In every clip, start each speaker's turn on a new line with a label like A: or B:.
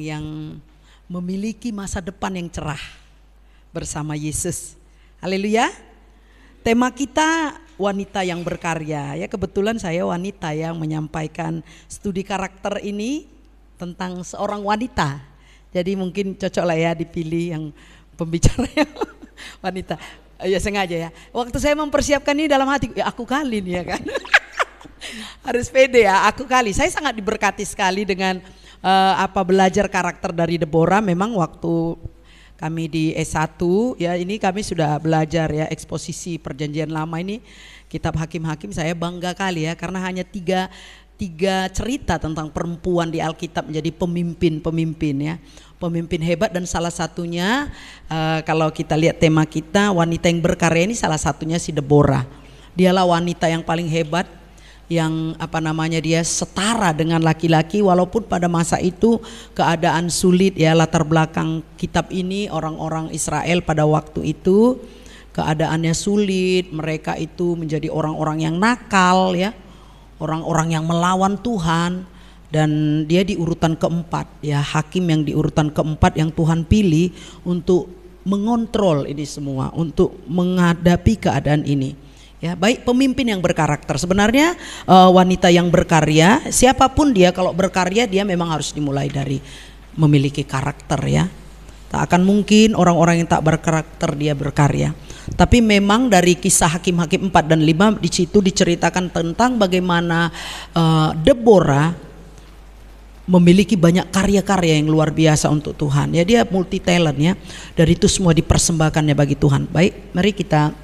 A: yang memiliki masa depan yang cerah bersama Yesus. Haleluya. Tema kita wanita yang berkarya. Ya, kebetulan saya wanita yang menyampaikan studi karakter ini tentang seorang wanita. Jadi mungkin cocok lah ya dipilih yang pembicaranya wanita. Ya sengaja ya. Waktu saya mempersiapkan ini dalam hati, ya aku kali nih ya kan. Harus pede ya, aku kali. Saya sangat diberkati sekali dengan belajar karakter dari Deborah. Memang waktu kami di S1 ya, ini kami sudah belajar ya eksposisi perjanjian lama ini, kitab Hakim-Hakim. Saya bangga kali ya karena hanya tiga cerita tentang perempuan di Alkitab menjadi pemimpin ya, pemimpin hebat. Dan salah satunya kalau kita lihat tema kita wanita yang berkarya ini, salah satunya si Deborah. Dialah wanita yang paling hebat, yang dia setara dengan laki-laki walaupun pada masa itu keadaan sulit ya. Latar belakang kitab ini, orang-orang Israel pada waktu itu keadaannya sulit, mereka itu menjadi orang-orang yang nakal ya, orang-orang yang melawan Tuhan. Dan dia di urutan keempat ya, hakim yang di urutan keempat yang Tuhan pilih untuk mengontrol ini semua, untuk menghadapi keadaan ini. Ya, baik pemimpin yang berkarakter. Sebenarnya wanita yang berkarya, siapapun dia kalau berkarya, dia memang harus dimulai dari memiliki karakter ya. Tak akan mungkin orang-orang yang tak berkarakter dia berkarya. Tapi memang dari kisah Hakim-Hakim 4 dan 5 di situ diceritakan tentang bagaimana Deborah memiliki banyak karya-karya yang luar biasa untuk Tuhan. Ya, dia multi talent ya. Dari itu semua dipersembahkannya bagi Tuhan. Baik, mari kita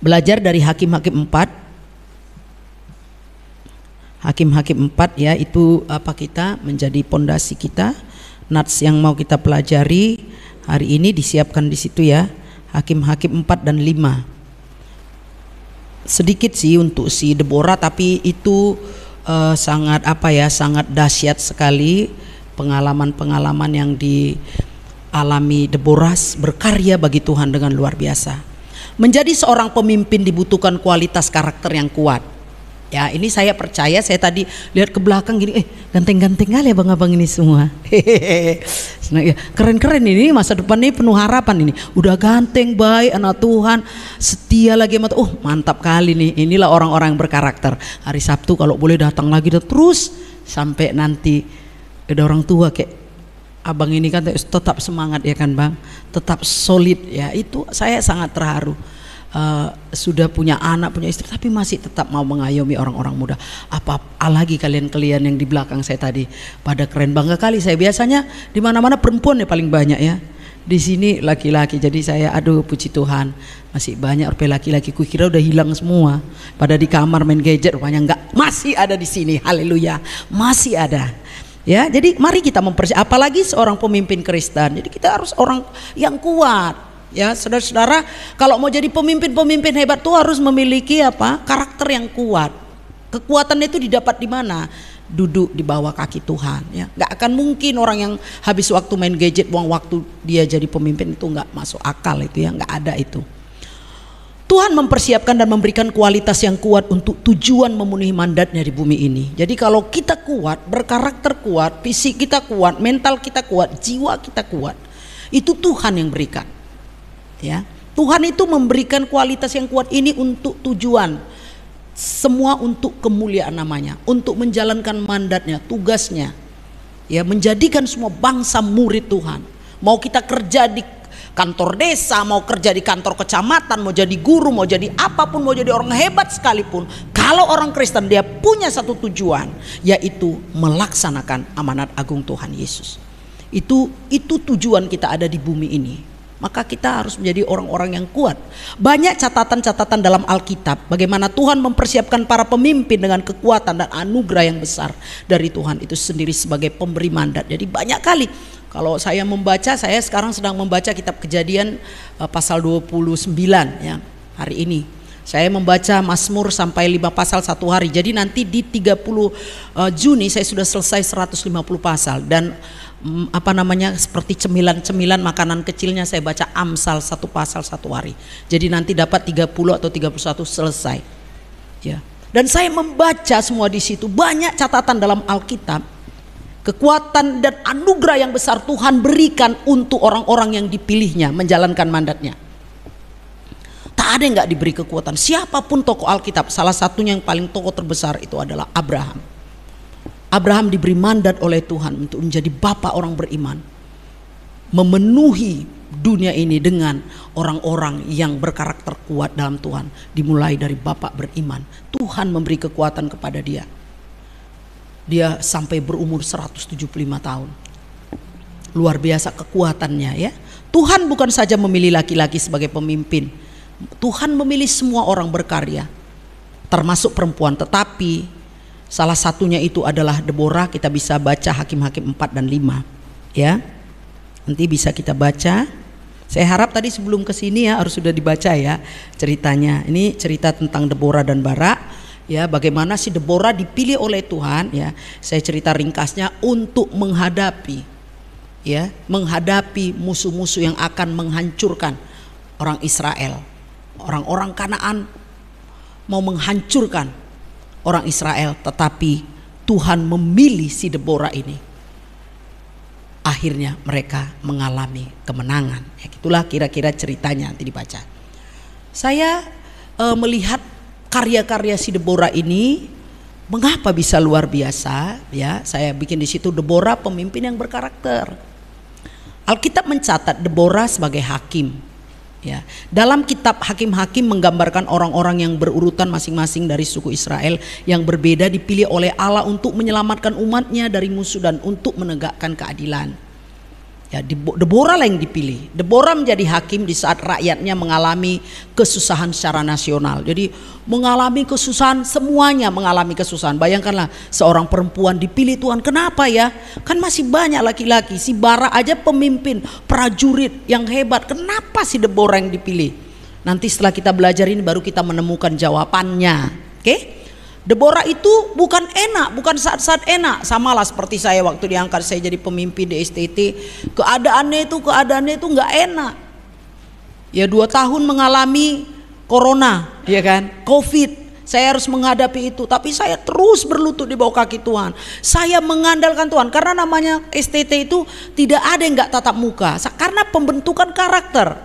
A: belajar dari Hakim-Hakim 4. Hakim-Hakim 4 ya, itu kita menjadi pondasi kita. Nats yang mau kita pelajari hari ini disiapkan di situ ya. Hakim-Hakim 4 dan 5. Sedikit sih untuk si Deborah, tapi itu sangat sangat dahsyat sekali pengalaman-pengalaman yang dialami Deborah berkarya bagi Tuhan dengan luar biasa. Menjadi seorang pemimpin dibutuhkan kualitas karakter yang kuat. Ya, ini saya percaya. Saya tadi lihat ke belakang gini, ganteng-ganteng kali abang-abang ini semua. Keren-keren ini, masa depan ini penuh harapan ini. Udah ganteng, baik, anak Tuhan, setia lagi. Mantap kali nih. Inilah orang-orang yang berkarakter. Hari Sabtu kalau boleh datang lagi terus sampai nanti ada orang tua kayak abang ini kan tetap semangat ya kan bang, tetap solid ya. Itu saya sangat terharu. Sudah punya anak, punya istri, tapi masih tetap mau mengayomi orang-orang muda. Apalagi kalian yang di belakang saya tadi pada keren, bangga kali saya. Biasanya di mana-mana perempuan ya paling banyak ya, di sini laki-laki. Jadi saya puji Tuhan masih banyak laki-laki. Kukira udah hilang semua, pada di kamar main gadget, rupanya enggak, masih ada di sini. Haleluya, masih ada. Ya, jadi mari kita mempersiapkan, apalagi seorang pemimpin Kristen. Jadi kita harus orang yang kuat. Ya, saudara-saudara, kalau mau jadi pemimpin hebat tuh harus memiliki karakter yang kuat. Kekuatan itu didapat di mana? Duduk di bawah kaki Tuhan. Ya, nggak akan mungkin orang yang habis waktu main gadget, buang waktu dia jadi pemimpin, itu nggak masuk akal itu ya, nggak ada itu. Tuhan mempersiapkan dan memberikan kualitas yang kuat untuk tujuan memenuhi mandatnya di bumi ini. Jadi kalau kita kuat, berkarakter kuat, fisik kita kuat, mental kita kuat, jiwa kita kuat, itu Tuhan yang berikan. Ya, Tuhan itu memberikan kualitas yang kuat ini untuk tujuan, semua untuk kemuliaan namanya, untuk menjalankan mandatnya, tugasnya. Ya, menjadikan semua bangsa murid Tuhan. Mau kita kerja di kantor desa, mau kerja di kantor kecamatan, mau jadi guru, mau jadi apapun, mau jadi orang hebat sekalipun, kalau orang Kristen dia punya satu tujuan, yaitu melaksanakan amanat agung Tuhan Yesus. Itu tujuan kita ada di bumi ini. Maka kita harus menjadi orang-orang yang kuat. Banyak catatan-catatan dalam Alkitab bagaimana Tuhan mempersiapkan para pemimpin dengan kekuatan dan anugerah yang besar dari Tuhan itu sendiri sebagai pemberi mandat. Jadi banyak kali kalau saya membaca, saya sekarang sedang membaca kitab Kejadian pasal 29 ya, hari ini. Saya membaca Mazmur sampai 5 pasal satu hari. Jadi nanti di 30 Juni saya sudah selesai 150 pasal. Dan seperti cemilan-cemilan makanan kecilnya saya baca Amsal 1 pasal 1 hari. Jadi nanti dapat 30 atau 31 selesai. Ya. Dan saya membaca semua di situ, banyak catatan dalam Alkitab Kekuatan dan anugerah yang besar Tuhan berikan untuk orang-orang yang dipilihnya menjalankan mandatnya. Tak ada yang gak diberi kekuatan. Siapapun tokoh Alkitab, salah satunya yang paling tokoh terbesar itu adalah Abraham. Abraham diberi mandat oleh Tuhan untuk menjadi bapa orang beriman, memenuhi dunia ini dengan orang-orang yang berkarakter kuat dalam Tuhan. Dimulai dari bapak beriman, Tuhan memberi kekuatan kepada dia. Dia sampai berumur 175 tahun. Luar biasa kekuatannya ya. Tuhan bukan saja memilih laki-laki sebagai pemimpin, Tuhan memilih semua orang berkarya, termasuk perempuan. Tetapi salah satunya itu adalah Deborah. Kita bisa baca Hakim-Hakim 4 dan 5 ya. Nanti bisa kita baca. Saya harap tadi sebelum kesini ya harus sudah dibaca ya ceritanya. Ini cerita tentang Deborah dan Barak. Ya, bagaimana si Deborah dipilih oleh Tuhan ya. Saya cerita ringkasnya untuk menghadapi musuh-musuh yang akan menghancurkan orang Israel. Orang-orang Kanaan mau menghancurkan orang Israel, tetapi Tuhan memilih si Deborah ini. Akhirnya mereka mengalami kemenangan. Ya, itulah kira-kira ceritanya, nanti dibaca. Saya melihat karya-karya si Deborah ini mengapa bisa luar biasa ya. Saya bikin di situ Deborah pemimpin yang berkarakter. Alkitab mencatat Deborah sebagai hakim ya. Dalam kitab Hakim-Hakim menggambarkan orang-orang yang berurutan masing-masing dari suku Israel yang berbeda dipilih oleh Allah untuk menyelamatkan umatnya dari musuh dan untuk menegakkan keadilan. Ya, Deborah lah yang dipilih. Deborah menjadi hakim di saat rakyatnya mengalami kesusahan secara nasional. Jadi mengalami kesusahan, semuanya mengalami kesusahan. Bayangkanlah seorang perempuan dipilih Tuhan. Kenapa ya? Kan masih banyak laki-laki. Si Barak aja pemimpin, prajurit yang hebat. Kenapa si Deborah yang dipilih? Nanti setelah kita belajar ini baru kita menemukan jawabannya. Oke? Deborah itu bukan enak, bukan saat-saat enak. Samalah seperti saya waktu diangkat saya jadi pemimpin di STT. Keadaannya itu nggak enak. Ya 2 tahun mengalami corona, ya kan, COVID. Saya harus menghadapi itu, tapi saya terus berlutut di bawah kaki Tuhan. Saya mengandalkan Tuhan karena namanya STT itu tidak ada yang nggak tatap muka. Karena pembentukan karakter.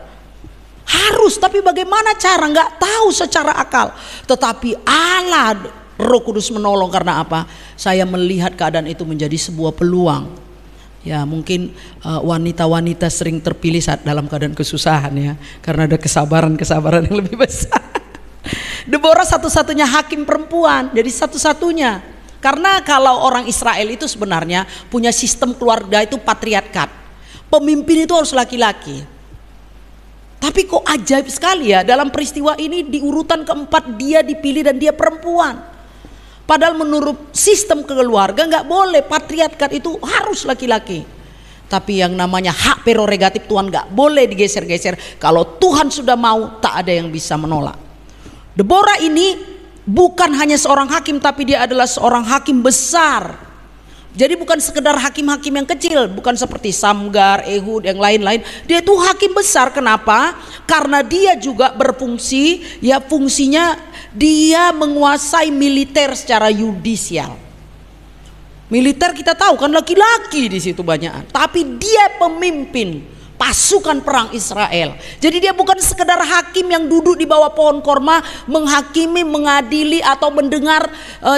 A: Harus, tapi bagaimana cara? Nggak tahu secara akal. Tetapi Allah Roh Kudus menolong. Karena apa? Saya melihat keadaan itu menjadi sebuah peluang. Ya mungkin wanita-wanita sering terpilih saat dalam keadaan kesusahan ya, karena ada kesabaran yang lebih besar. Deborah satu-satunya hakim perempuan, jadi satu-satunya. Karena kalau orang Israel itu sebenarnya punya sistem keluarga itu patriarkat. Pemimpin itu harus laki-laki. Tapi kok ajaib sekali ya, dalam peristiwa ini di urutan keempat dia dipilih dan dia perempuan. Padahal menurut sistem keluarga nggak boleh, patriarkat itu harus laki-laki. Tapi yang namanya hak prerogatif Tuhan nggak boleh digeser-geser. Kalau Tuhan sudah mau, tak ada yang bisa menolak. Deborah ini bukan hanya seorang hakim, tapi dia adalah seorang hakim besar. Jadi bukan sekedar hakim-hakim yang kecil, bukan seperti Samgar, Ehud, yang lain-lain. Dia itu hakim besar. Kenapa? Karena dia juga berfungsi, ya fungsinya dia menguasai militer secara yudisial. Militer kita tahu kan laki-laki di situ banyak, tapi dia pemimpin pasukan perang Israel. Jadi dia bukan sekedar hakim yang duduk di bawah pohon korma menghakimi, mengadili atau mendengar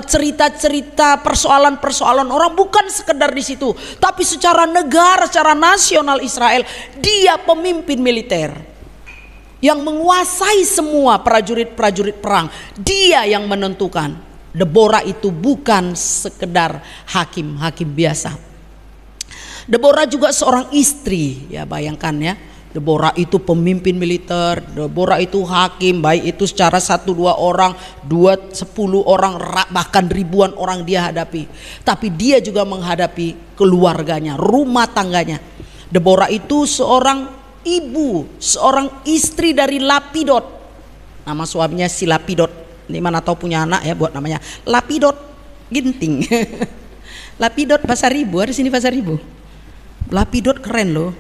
A: cerita-cerita persoalan-persoalan orang, bukan sekedar di situ. Tapi secara negara, secara nasional Israel, dia pemimpin militer yang menguasai semua prajurit-prajurit perang. Dia yang menentukan. Deborah itu bukan sekedar hakim-hakim biasa. Deborah juga seorang istri, ya bayangkan ya. Deborah itu pemimpin militer, Deborah itu hakim, baik itu secara 1-2 orang, 10 orang, bahkan ribuan orang dia hadapi. Tapi dia juga menghadapi keluarganya, rumah tangganya. Deborah itu seorang ibu, seorang istri dari Lapidot. Nama suaminya si Lapidot. Ini mana tahu punya anak ya buat namanya Lapidot Ginting. Lapidot Pasar Ribu, ada sini Pasar Ribu. Lapidot keren loh,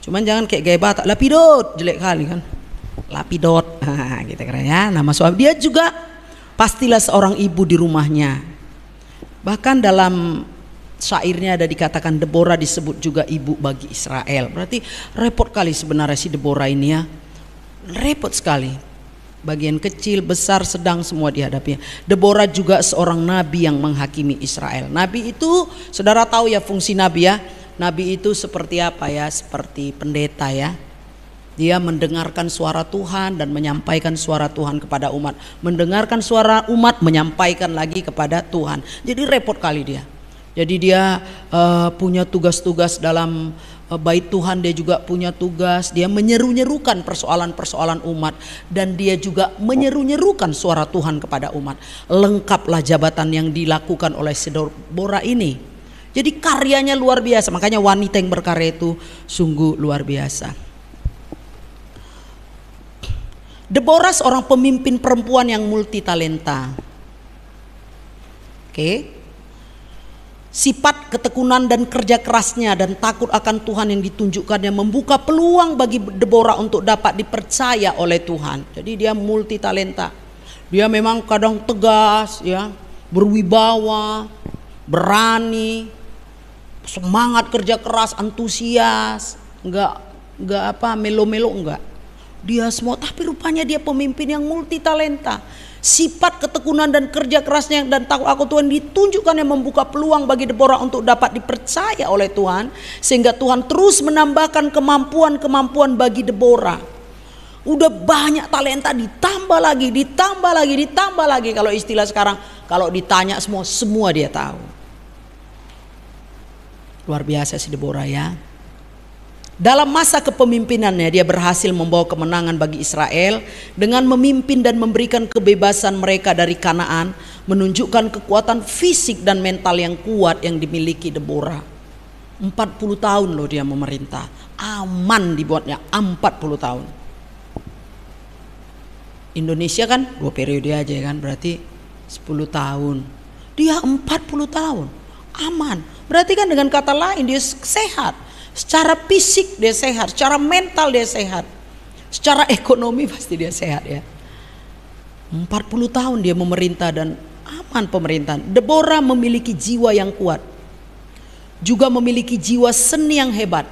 A: cuman jangan kayak gaya Batak. Lapidot jelek kali kan. Lapidot, gitu keren ya. Nama suami dia juga pastilah seorang ibu di rumahnya. Bahkan dalam Syairnya ada dikatakan Deborah disebut juga ibu bagi Israel. Berarti repot kali sebenarnya si Deborah ini ya. Repot sekali. Bagian kecil, besar, sedang semua dihadapinya. Deborah juga seorang nabi yang menghakimi Israel. Nabi itu, saudara tahu ya fungsi nabi ya. Nabi itu seperti apa ya? Seperti pendeta ya. Dia mendengarkan suara Tuhan dan menyampaikan suara Tuhan kepada umat. Mendengarkan suara umat, menyampaikan lagi kepada Tuhan. Jadi repot kali dia. Jadi dia punya tugas-tugas dalam bait Tuhan, dia juga punya tugas. Dia menyeru-nyerukan persoalan-persoalan umat. Dan dia juga menyeru-nyerukan suara Tuhan kepada umat. Lengkaplah jabatan yang dilakukan oleh Deborah ini. Jadi karyanya luar biasa. Makanya wanita yang berkarya itu sungguh luar biasa. Deborah seorang pemimpin perempuan yang multi talenta. Oke. Sifat ketekunan dan kerja kerasnya dan takut akan Tuhan yang ditunjukkannya membuka peluang bagi Deborah untuk dapat dipercaya oleh Tuhan. Jadi dia multi talenta. Dia memang kadang tegas ya, berwibawa, berani, semangat kerja keras, antusias, enggak melo-melo enggak. Dia semua, tapi rupanya dia pemimpin yang multi talenta. Sifat ketekunan dan kerja kerasnya dan takut akan Tuhan ditunjukkan yang membuka peluang bagi Deborah untuk dapat dipercaya oleh Tuhan, sehingga Tuhan terus menambahkan kemampuan-kemampuan bagi Deborah. Udah banyak talenta ditambah lagi. Kalau istilah sekarang, kalau ditanya semua dia tahu. Luar biasa si Deborah ya. Dalam masa kepemimpinannya dia berhasil membawa kemenangan bagi Israel dengan memimpin dan memberikan kebebasan mereka dari Kanaan, menunjukkan kekuatan fisik dan mental yang kuat yang dimiliki Deborah. 40 tahun loh dia memerintah, aman dibuatnya 40 tahun. Indonesia kan 2 periode aja kan, berarti 10 tahun. Dia 40 tahun aman, berarti kan dengan kata lain dia sehat. Secara fisik dia sehat, secara mental dia sehat, secara ekonomi pasti dia sehat ya. 40 tahun dia memerintah dan aman pemerintahan. Deborah memiliki jiwa yang kuat, juga memiliki jiwa seni yang hebat.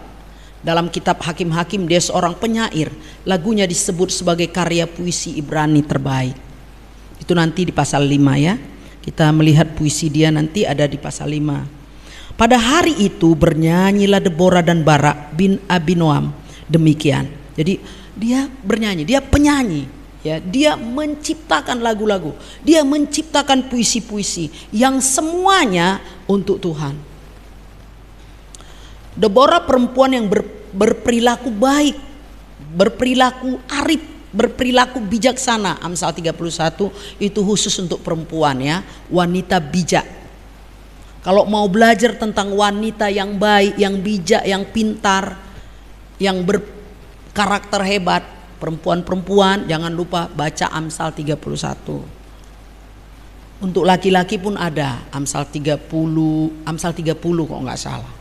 A: Dalam kitab Hakim-Hakim dia seorang penyair. Lagunya disebut sebagai karya puisi Ibrani terbaik. Itu nanti di pasal 5 ya. Kita melihat puisi dia nanti ada di pasal 5. Pada hari itu bernyanyilah Deborah dan Barak bin Abinoam demikian. Jadi dia bernyanyi, dia penyanyi ya, dia menciptakan lagu-lagu, dia menciptakan puisi-puisi yang semuanya untuk Tuhan. Deborah perempuan yang berperilaku baik, berperilaku arif, berperilaku bijaksana. Amsal 31 itu khusus untuk perempuan ya, wanita bijak. Kalau mau belajar tentang wanita yang baik, yang bijak, yang pintar, yang berkarakter hebat, perempuan-perempuan jangan lupa baca Amsal 31. Untuk laki-laki pun ada Amsal 30 kok nggak salah.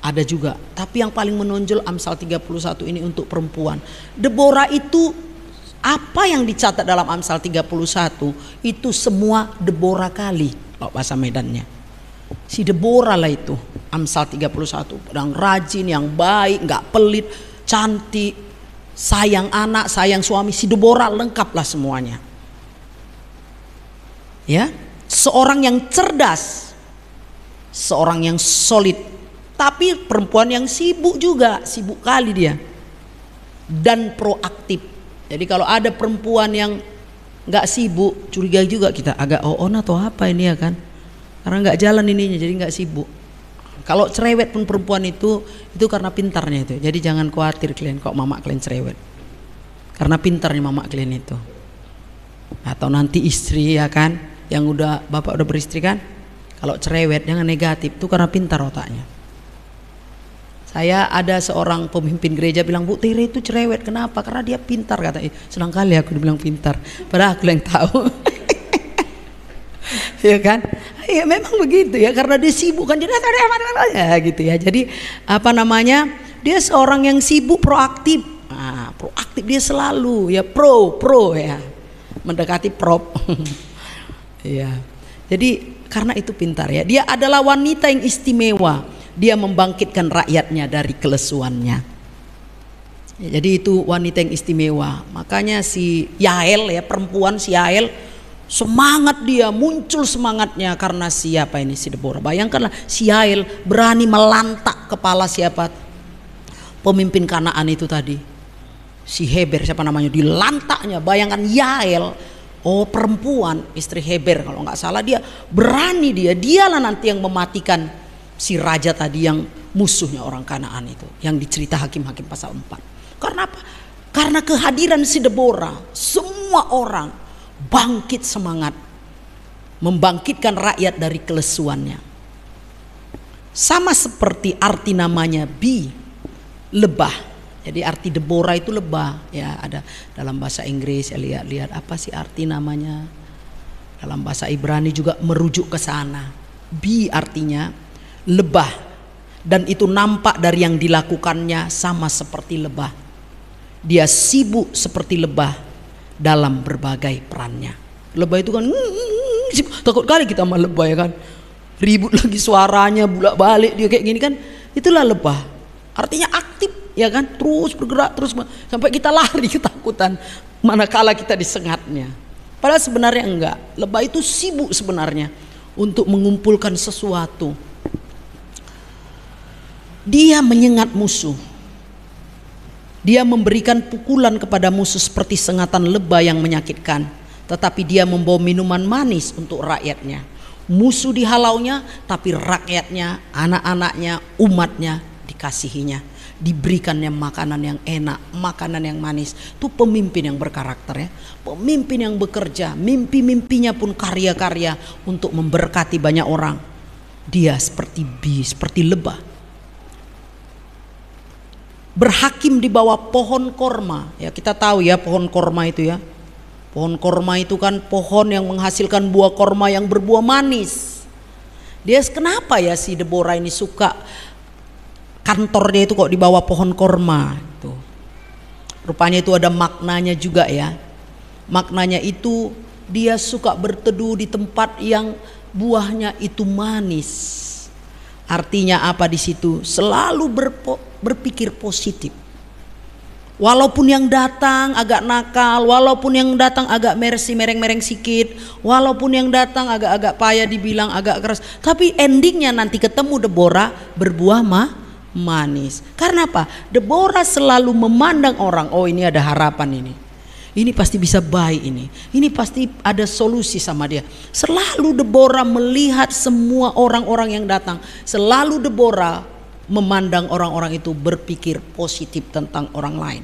A: Ada juga, tapi yang paling menonjol Amsal 31 ini untuk perempuan. Deborah itu apa yang dicatat dalam Amsal 31 itu semua Deborah kali, bahasa Medannya. Si Deborah lah itu, Amsal 31, yang rajin, yang baik, nggak pelit, cantik, sayang anak, sayang suami. Si Deborah lengkaplah semuanya. Ya, seorang yang cerdas, seorang yang solid, tapi perempuan yang sibuk juga, sibuk kali dia, dan proaktif. Jadi kalau ada perempuan yang nggak sibuk, curiga juga kita, agak on atau apa ini ya kan? Karena nggak jalan ininya, jadi nggak sibuk. Kalau cerewet pun perempuan itu karena pintarnya itu. Jadi jangan khawatir kalian kok mama kalian cerewet, karena pintarnya mama kalian itu. Atau nanti istri ya kan, yang bapak udah beristri kan, kalau cerewet jangan negatif, itu karena pintar otaknya. Saya ada seorang pemimpin gereja bilang, Bu Tiri itu cerewet, kenapa? Karena dia pintar, kata. Senang kali aku dibilang pintar, padahal aku yang tahu. Ya kan, ya memang begitu ya, karena dia sibuk kan, jadi ya gitu ya. Jadi dia seorang yang sibuk, proaktif. Proaktif dia selalu ya, pro ya, mendekati prop. Ya, jadi Karena itu pintar ya. Dia adalah wanita yang istimewa. Dia membangkitkan rakyatnya dari kelesuannya. Ya, jadi itu wanita yang istimewa. Makanya si Yael ya, perempuan si Yael, semangat dia, muncul semangatnya karena siapa ini, si Deborah. Bayangkanlah si Yael berani melantak kepala siapa, pemimpin Kanaan itu tadi, si Heber, siapa namanya, dilantaknya. Bayangkan Yael, oh perempuan, istri Heber kalau nggak salah, dia berani, dialah nanti yang mematikan si raja tadi yang musuhnya orang Kanaan itu, yang dicerita Hakim-Hakim pasal 4. Karena apa? Karena kehadiran si Deborah, semua orang bangkit semangat, membangkitkan rakyat dari kelesuannya. Sama seperti arti namanya Bi, lebah. Jadi arti Deborah itu lebah ya, ada dalam bahasa Inggris. Ya, lihat apa sih arti namanya. Dalam bahasa Ibrani juga merujuk ke sana. Bi artinya lebah, dan itu nampak dari yang dilakukannya sama seperti lebah. Dia sibuk seperti lebah dalam berbagai perannya. Lebah itu kan takut kali kita sama lebah ya kan, ribut lagi suaranya bolak balik dia kayak gini kan, itulah lebah. Artinya aktif ya kan, terus bergerak terus sampai kita lari ketakutan manakala kita disengatnya. Padahal sebenarnya enggak. Lebah itu sibuk sebenarnya untuk mengumpulkan sesuatu. Dia menyengat musuh. Dia memberikan pukulan kepada musuh seperti sengatan lebah yang menyakitkan. Tetapi dia membawa minuman manis untuk rakyatnya. Musuh dihalaunya, tapi rakyatnya, anak-anaknya, umatnya dikasihinya. Diberikannya makanan yang enak, makanan yang manis. Itu pemimpin yang berkarakter ya. Pemimpin yang bekerja, mimpi-mimpinya pun karya-karya untuk memberkati banyak orang. Dia seperti Bi, seperti lebah. Berhakim di bawah pohon korma. Ya kita tahu ya pohon korma itu ya. Pohon korma itu kan pohon yang menghasilkan buah korma yang berbuah manis. Dia kenapa ya si Deborah ini suka kantor dia itu kok di bawah pohon korma itu. Rupanya itu ada maknanya juga ya. Maknanya itu dia suka berteduh di tempat yang buahnya itu manis. Artinya apa di situ? Selalu berpikir positif. Walaupun yang datang agak nakal, walaupun yang datang agak mereng-mereng sikit, walaupun yang datang agak-agak payah dibilang agak keras, tapi endingnya nanti ketemu Deborah berbuah manis. Karena apa? Deborah selalu memandang orang, oh ini ada harapan ini. Ini pasti bisa baik ini. Ini pasti ada solusi sama dia. Selalu Deborah melihat semua orang-orang yang datang. Selalu Deborah memandang orang-orang itu berpikir positif tentang orang lain.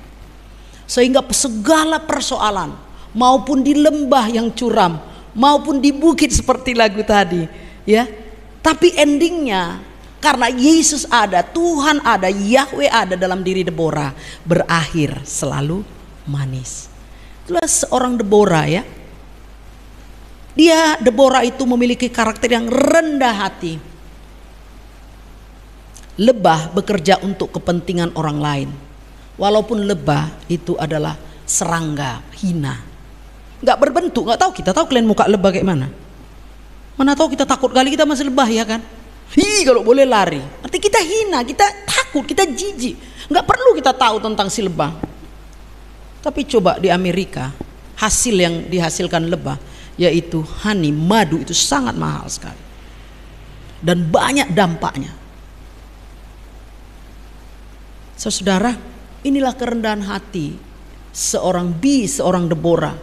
A: Sehingga segala persoalan, maupun di lembah yang curam, maupun di bukit seperti lagu tadi, ya. Tapi endingnya karena Yesus ada, Tuhan ada, Yahweh ada dalam diri Deborah, berakhir selalu manis. Itulah seorang Deborah ya. Deborah itu memiliki karakter yang rendah hati. Lebah bekerja untuk kepentingan orang lain. Walaupun lebah itu adalah serangga, hina. Gak berbentuk, gak tahu, kita tahu kalian muka lebah kayak mana. Mana tahu kita takut kali kita masih lebah ya kan. Kalau boleh lari. Arti kita hina, kita takut, kita jijik. Gak perlu kita tahu tentang si lebah. Tapi coba di Amerika, hasil yang dihasilkan lebah, yaitu honey, madu, itu sangat mahal sekali. Dan banyak dampaknya. Saudara, inilah kerendahan hati seorang Bi, seorang Deborah.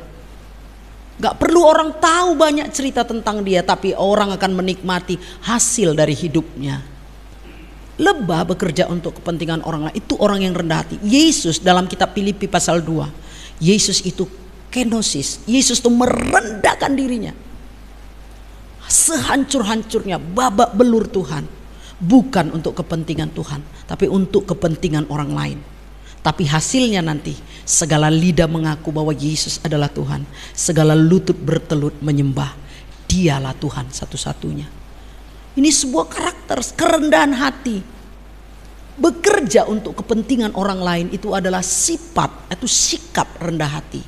A: Gak perlu orang tahu banyak cerita tentang dia, tapi orang akan menikmati hasil dari hidupnya. Lebah bekerja untuk kepentingan orang lain, itu orang yang rendah hati. Yesus dalam kitab Filipi pasal 2, Yesus itu kenosis. Yesus itu merendahkan dirinya sehancur-hancurnya, babak belur Tuhan. Bukan untuk kepentingan Tuhan, tapi untuk kepentingan orang lain. Tapi hasilnya nanti segala lidah mengaku bahwa Yesus adalah Tuhan, segala lutut bertelut menyembah Dialah Tuhan satu-satunya. Ini sebuah karakter kerendahan hati. Bekerja untuk kepentingan orang lain itu adalah sifat, itu sikap rendah hati.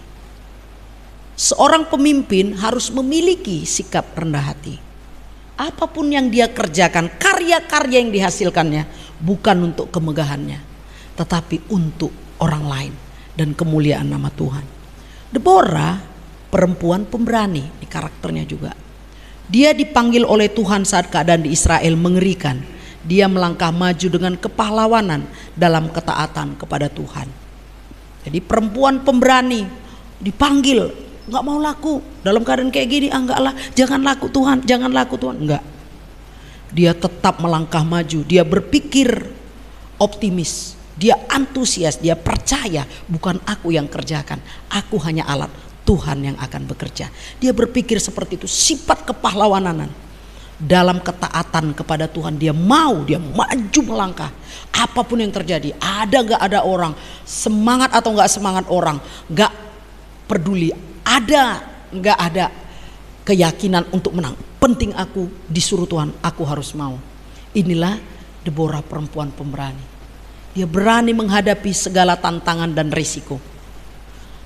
A: Seorang pemimpin harus memiliki sikap rendah hati. Apapun yang dia kerjakan, karya-karya yang dihasilkannya bukan untuk kemegahannya, tetapi untuk orang lain dan kemuliaan nama Tuhan. Deborah perempuan pemberani, ini karakternya juga. Dia dipanggil oleh Tuhan saat keadaan di Israel mengerikan. Dia melangkah maju dengan kepahlawanan dalam ketaatan kepada Tuhan. Jadi perempuan pemberani dipanggil, nggak mau laku dalam keadaan kayak gini, enggak lah, jangan laku Tuhan, jangan laku Tuhan, enggak. Dia tetap melangkah maju, dia berpikir optimis, dia antusias, dia percaya bukan aku yang kerjakan, aku hanya alat, Tuhan yang akan bekerja. Dia berpikir seperti itu, sifat kepahlawanan. Dalam ketaatan kepada Tuhan dia maju melangkah. Apapun yang terjadi, ada gak ada orang, semangat atau gak semangat orang, gak peduli, ada gak ada keyakinan untuk menang. Penting aku disuruh Tuhan, aku harus mau. Inilah Deborah perempuan pemberani. Dia berani menghadapi segala tantangan dan risiko.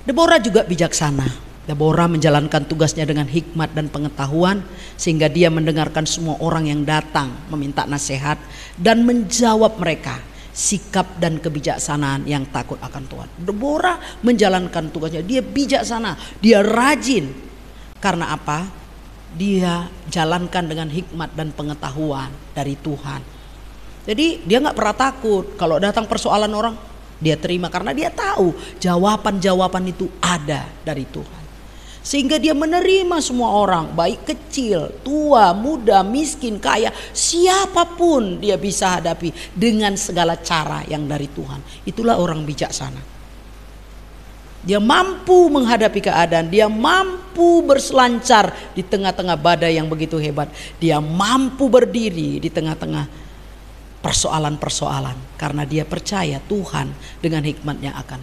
A: Deborah juga bijaksana. Deborah menjalankan tugasnya dengan hikmat dan pengetahuan, sehingga dia mendengarkan semua orang yang datang meminta nasihat dan menjawab mereka sikap dan kebijaksanaan yang takut akan Tuhan. Deborah menjalankan tugasnya, dia bijaksana, dia rajin. Karena apa? Dia jalankan dengan hikmat dan pengetahuan dari Tuhan. Jadi dia gak pernah takut kalau datang persoalan orang, dia terima karena dia tahu jawaban-jawaban itu ada dari Tuhan. Sehingga dia menerima semua orang, baik kecil, tua, muda, miskin, kaya, siapapun dia bisa hadapi dengan segala cara yang dari Tuhan. Itulah orang bijaksana. Dia mampu menghadapi keadaan, dia mampu berselancar di tengah-tengah badai yang begitu hebat. Dia mampu berdiri di tengah-tengah persoalan-persoalan karena dia percaya Tuhan dengan hikmatnya akan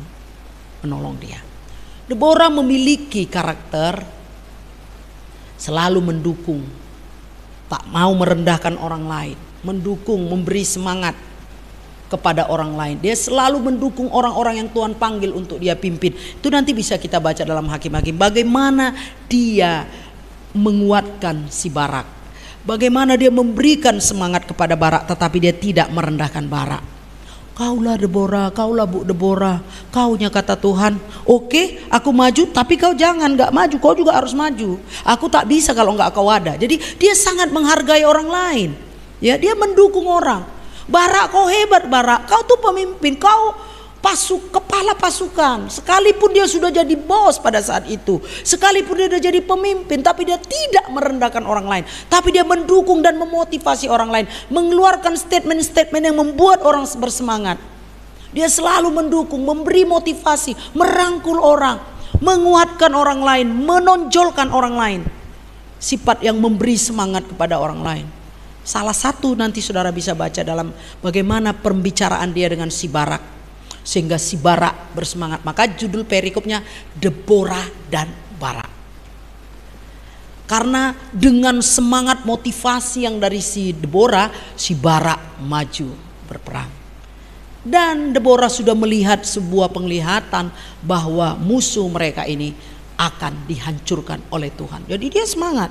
A: menolong dia. Deborah memiliki karakter selalu mendukung, tak mau merendahkan orang lain, mendukung, memberi semangat kepada orang lain. Dia selalu mendukung orang-orang yang Tuhan panggil untuk dia pimpin. Itu nanti bisa kita baca dalam Hakim-Hakim, bagaimana dia menguatkan si Barak, bagaimana dia memberikan semangat kepada Barak, tetapi dia tidak merendahkan Barak. Kaulah Deborah, kaulah Bu Deborah, kaunya kata Tuhan, oke, aku maju, tapi kau jangan gak maju, kau juga harus maju. Aku tak bisa kalau gak kau ada. Jadi dia sangat menghargai orang lain. Ya, dia mendukung orang. Barak, kau hebat Barak, kau tuh pemimpin, kau kepala pasukan. Sekalipun dia sudah jadi bos pada saat itu, sekalipun dia sudah jadi pemimpin, tapi dia tidak merendahkan orang lain, tapi dia mendukung dan memotivasi orang lain, mengeluarkan statement-statement yang membuat orang bersemangat. Dia selalu mendukung, memberi motivasi, merangkul orang, menguatkan orang lain, menonjolkan orang lain. Sifat yang memberi semangat kepada orang lain. Salah satu nanti saudara bisa baca dalam bagaimana pembicaraan dia dengan si Barak, sehingga si Barak bersemangat. Maka judul perikopnya Deborah dan Barak. Karena dengan semangat motivasi yang dari si Deborah, si Barak maju berperang. Dan Deborah sudah melihat sebuah penglihatan bahwa musuh mereka ini akan dihancurkan oleh Tuhan. Jadi dia semangat.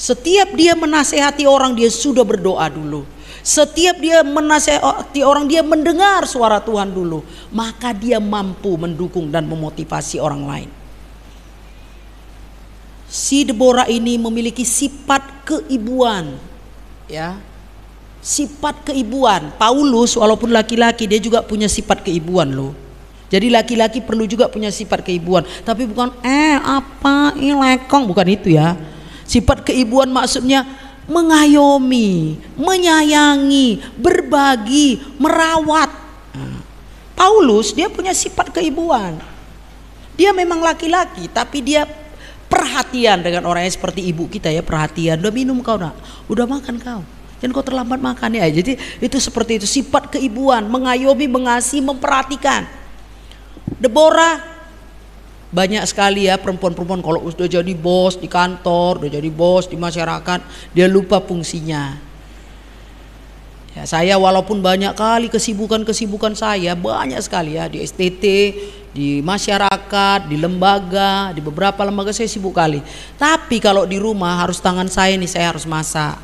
A: Setiap dia menasehati orang, dia sudah berdoa dulu. Setiap dia menasehati orang, dia mendengar suara Tuhan dulu. Maka dia mampu mendukung dan memotivasi orang lain. Si Deborah ini memiliki sifat keibuan, ya, sifat keibuan. Paulus walaupun laki-laki, dia juga punya sifat keibuan loh. Jadi laki-laki perlu juga punya sifat keibuan, tapi bukan lekong, bukan itu ya. Sifat keibuan maksudnya mengayomi, menyayangi, berbagi, merawat. Paulus dia punya sifat keibuan. Dia memang laki-laki, tapi dia perhatian dengan orangnya seperti ibu kita ya, perhatian. Udah minum kau nak? Udah makan kau? Jangan kau terlambat makan ya. Jadi itu seperti itu, sifat keibuan, mengayomi, mengasihi, memperhatikan. Deborah banyak sekali ya perempuan-perempuan kalau sudah jadi bos di kantor, udah jadi bos di masyarakat, dia lupa fungsinya. Ya, saya walaupun banyak kali kesibukan saya, banyak sekali ya di STT, di masyarakat, di lembaga, di beberapa lembaga saya sibuk kali. Tapi kalau di rumah harus tangan saya nih, saya harus masak.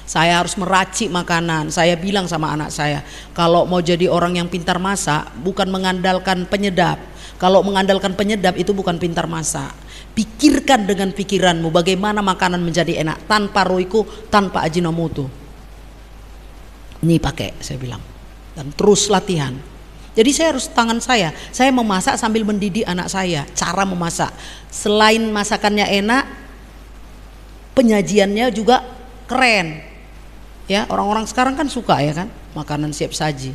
A: Saya harus meracik makanan. Saya bilang sama anak saya, kalau mau jadi orang yang pintar masak, bukan mengandalkan penyedap. Kalau mengandalkan penyedap itu bukan pintar masak. Pikirkan dengan pikiranmu bagaimana makanan menjadi enak tanpa roiko, tanpa ajinomoto. Ini pakai, saya bilang. Dan terus latihan. Jadi saya harus tangan saya memasak sambil mendidik anak saya cara memasak. Selain masakannya enak, penyajiannya juga keren. Ya, orang-orang sekarang kan suka ya kan, makanan siap saji.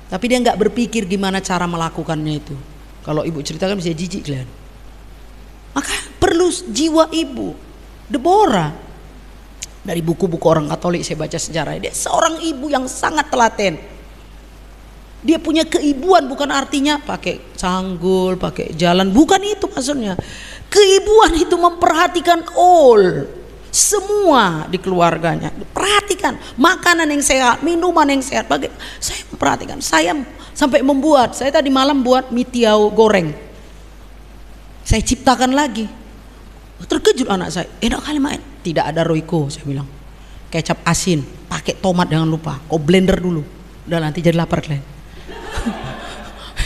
A: Tapi dia nggak berpikir gimana cara melakukannya itu. Kalau ibu ceritakan bisa jijik kalian. Maka perlu jiwa ibu. Deborah, dari buku-buku orang Katolik saya baca sejarah, dia seorang ibu yang sangat telaten. Dia punya keibuan, bukan artinya pakai canggul, pakai jalan, bukan itu maksudnya. Keibuan itu memperhatikan semua di keluarganya. Perhatikan makanan yang sehat, minuman yang sehat. Saya memperhatikan. Saya sampai membuat. Saya tadi malam buat mie tiao goreng. Saya ciptakan lagi. Terkejut anak saya. Enak kali main. Tidak ada roiko, saya bilang. Kecap asin, pakai tomat jangan lupa. Kau blender dulu. Udah nanti jadi lapar kalian.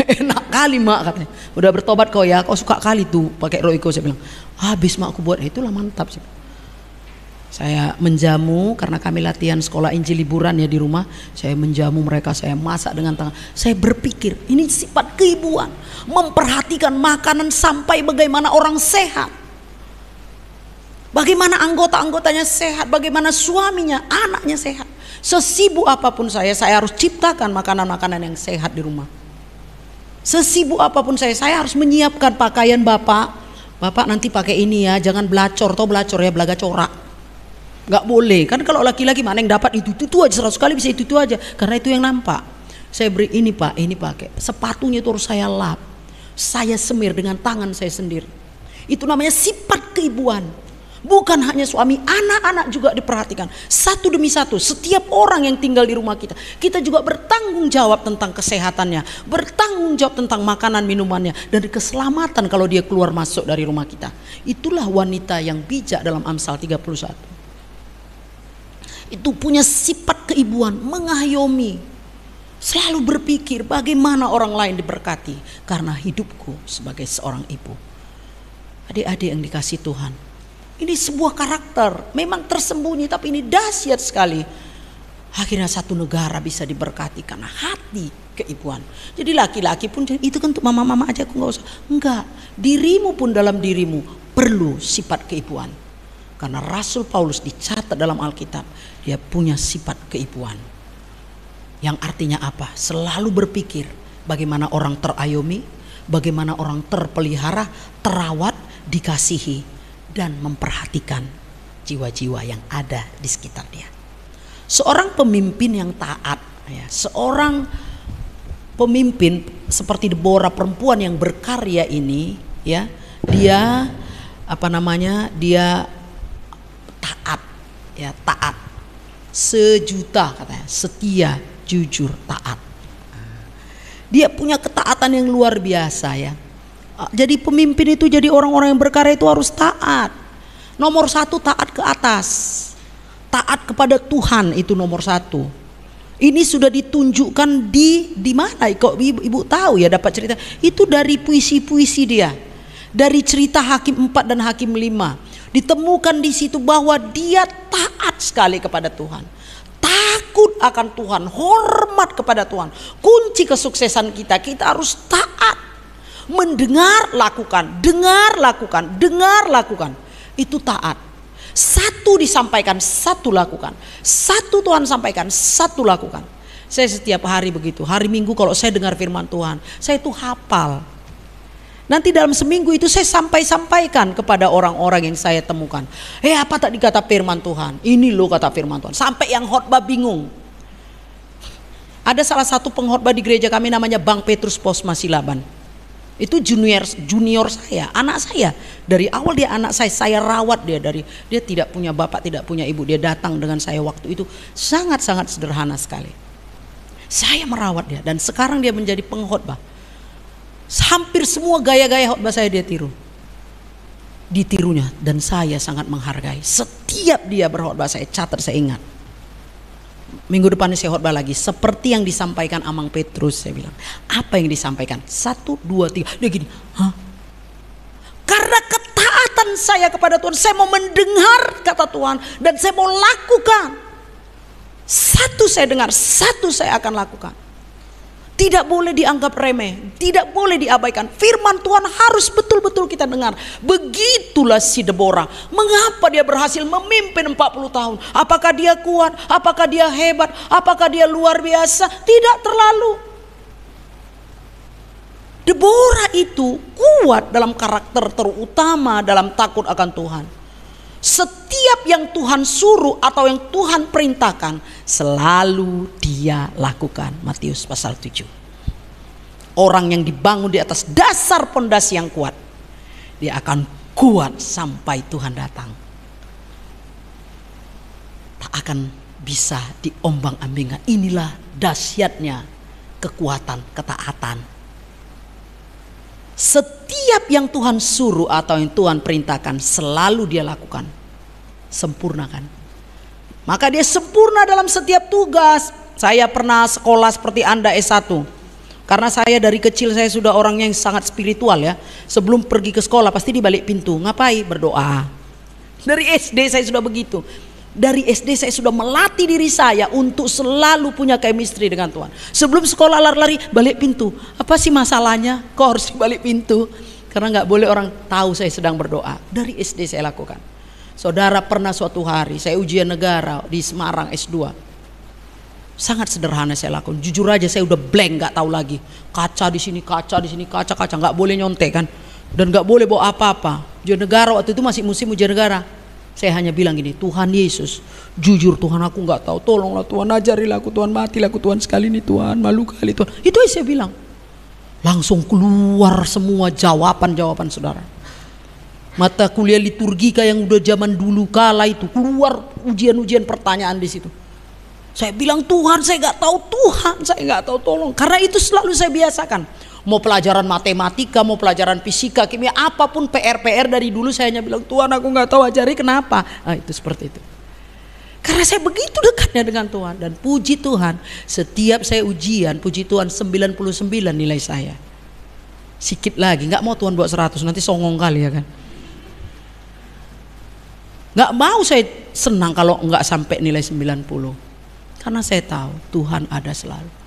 A: Enak kali mak katanya. Udah bertobat kau ya. Kau suka kali tuh pakai roiko, saya bilang. Habis mak aku buat itulah mantap sih. Saya menjamu karena kami latihan sekolah Injil liburan ya di rumah. Saya menjamu mereka, saya masak dengan tangan. Saya berpikir ini sifat keibuan, memperhatikan makanan sampai bagaimana orang sehat, bagaimana anggota-anggotanya sehat, bagaimana suaminya, anaknya sehat. Sesibuk apapun saya harus ciptakan makanan-makanan yang sehat di rumah. Sesibuk apapun saya harus menyiapkan pakaian bapak. Bapak nanti pakai ini ya, jangan belacor, toh belacor ya, belaga corak. Gak boleh, kan kalau laki-laki mana yang dapat itu aja 100 kali bisa itu aja, karena itu yang nampak. Saya beri ini pak, ini pakai. Sepatunya itu harus saya lap, saya semir dengan tangan saya sendiri. Itu namanya sifat keibuan. Bukan hanya suami, anak-anak juga diperhatikan satu demi satu. Setiap orang yang tinggal di rumah kita, kita juga bertanggung jawab tentang kesehatannya, bertanggung jawab tentang makanan minumannya, dan keselamatan kalau dia keluar masuk dari rumah kita. Itulah wanita yang bijak dalam Amsal 31. Itu punya sifat keibuan, mengayomi, selalu berpikir bagaimana orang lain diberkati karena hidupku sebagai seorang ibu. Adik-adik yang dikasih Tuhan, ini sebuah karakter memang tersembunyi tapi ini dahsyat sekali. Akhirnya satu negara bisa diberkati karena hati keibuan. Jadi laki-laki pun itu kan untuk mama-mama aja, aku nggak usah. Enggak, dirimu pun dalam dirimu perlu sifat keibuan. Karena Rasul Paulus dicatat dalam Alkitab, dia punya sifat keibuan. Yang artinya apa? Selalu berpikir bagaimana orang terayomi, bagaimana orang terpelihara, terawat, dikasihi, dan memperhatikan jiwa-jiwa yang ada di sekitar dia. Seorang pemimpin yang taat, ya, seorang pemimpin seperti Deborah, perempuan yang berkarya ini, ya, dia dia taat, ya, taat, sejuta katanya, setia, jujur, taat. Dia punya ketaatan yang luar biasa ya. Jadi pemimpin itu, jadi orang-orang yang berkarya itu harus taat. Nomor satu, taat ke atas, taat kepada Tuhan, itu nomor satu. Ini sudah ditunjukkan di mana? Kok ibu tahu ya, dapat cerita itu dari puisi-puisi dia, dari cerita Hakim 4 dan Hakim 5. Ditemukan di situ bahwa dia taat sekali kepada Tuhan, takut akan Tuhan, hormat kepada Tuhan. Kunci kesuksesan kita harus taat, mendengar lakukan, dengar lakukan, dengar lakukan. Itu taat. Satu disampaikan, satu lakukan. Satu Tuhan sampaikan, satu lakukan. Saya setiap hari begitu. Hari Minggu kalau saya dengar firman Tuhan, saya itu hafal. Nanti dalam seminggu itu saya sampaikan kepada orang-orang yang saya temukan. Apa tak dikata firman Tuhan? Ini loh kata firman Tuhan. Sampai yang khotbah bingung. Ada salah satu pengkhotbah di gereja kami namanya Bang Petrus Posma Silaban. Itu junior saya, anak saya. Dari awal dia anak saya rawat dia dia tidak punya bapak, tidak punya ibu. Dia datang dengan saya waktu itu sangat-sangat sederhana sekali. Saya merawat dia dan sekarang dia menjadi pengkhotbah. Hampir semua gaya-gaya khotbah saya dia tiru. ditirunya, dan saya sangat menghargai. Setiap dia berkhotbah saya catat, saya ingat. Minggu depan saya khotbah lagi seperti yang disampaikan Amang Petrus. Saya bilang, apa yang disampaikan? 1, 2, 3. Dia gini, hah? Karena ketaatan saya kepada Tuhan, saya mau mendengar kata Tuhan dan saya mau lakukan. Satu saya dengar, satu saya akan lakukan. Tidak boleh dianggap remeh, tidak boleh diabaikan. Firman Tuhan harus betul-betul kita dengar. Begitulah si Deborah. Mengapa dia berhasil memimpin 40 tahun? Apakah dia kuat? Apakah dia hebat? Apakah dia luar biasa? Tidak terlalu. Deborah itu kuat dalam karakter, terutama dalam takut akan Tuhan. Setiap yang Tuhan suruh atau yang Tuhan perintahkan selalu dia lakukan. Matius pasal 7. Orang yang dibangun di atas dasar pondasi yang kuat, dia akan kuat sampai Tuhan datang. Tak akan bisa diombang-ambingkan. Inilah dahsyatnya kekuatan ketaatan. Setiap yang Tuhan suruh atau yang Tuhan perintahkan selalu dia lakukan. Sempurnakan. Maka dia sempurna dalam setiap tugas. Saya pernah sekolah seperti Anda S1. Karena saya dari kecil saya sudah orang yang sangat spiritual ya. Sebelum pergi ke sekolah pasti di balik pintu. Ngapain? Berdoa. Dari SD saya sudah begitu. Dari SD saya sudah melatih diri saya untuk selalu punya chemistry dengan Tuhan. Sebelum sekolah lari-lari balik pintu. Apa sih masalahnya? Kok harus di balik pintu? Karena nggak boleh orang tahu saya sedang berdoa. Dari SD saya lakukan. Saudara, pernah suatu hari saya ujian negara di Semarang S2. Sangat sederhana saya lakukan. Jujur aja saya udah blank, nggak tahu lagi. Kaca di sini, kaca di sini, kaca, nggak boleh nyontek kan. Dan nggak boleh bawa apa-apa. Ujian negara waktu itu masih musim ujian negara. Saya hanya bilang gini, Tuhan Yesus, jujur Tuhan aku nggak tahu, tolonglah Tuhan, ajarilah aku Tuhan, matilah aku Tuhan sekali ini Tuhan, malu kali Tuhan. Itu yang saya bilang. Langsung keluar semua jawaban-jawaban saudara. Mata kuliah liturgika yang udah zaman dulu kala itu keluar ujian-ujian pertanyaan di situ. Saya bilang Tuhan, saya nggak tahu Tuhan, saya nggak tahu, tolong. Karena itu selalu saya biasakan. Mau pelajaran matematika, mau pelajaran fisika, kimia, apapun PR dari dulu saya hanya bilang Tuhan aku nggak tahu, ajari kenapa. Nah, itu seperti itu. Karena saya begitu dekatnya dengan Tuhan. Dan puji Tuhan, setiap saya ujian, puji Tuhan 99 nilai saya. Sikit lagi, nggak mau Tuhan buat 100, nanti songong kali ya kan. Nggak mau saya senang kalau nggak sampai nilai 90. Karena saya tahu Tuhan ada selalu.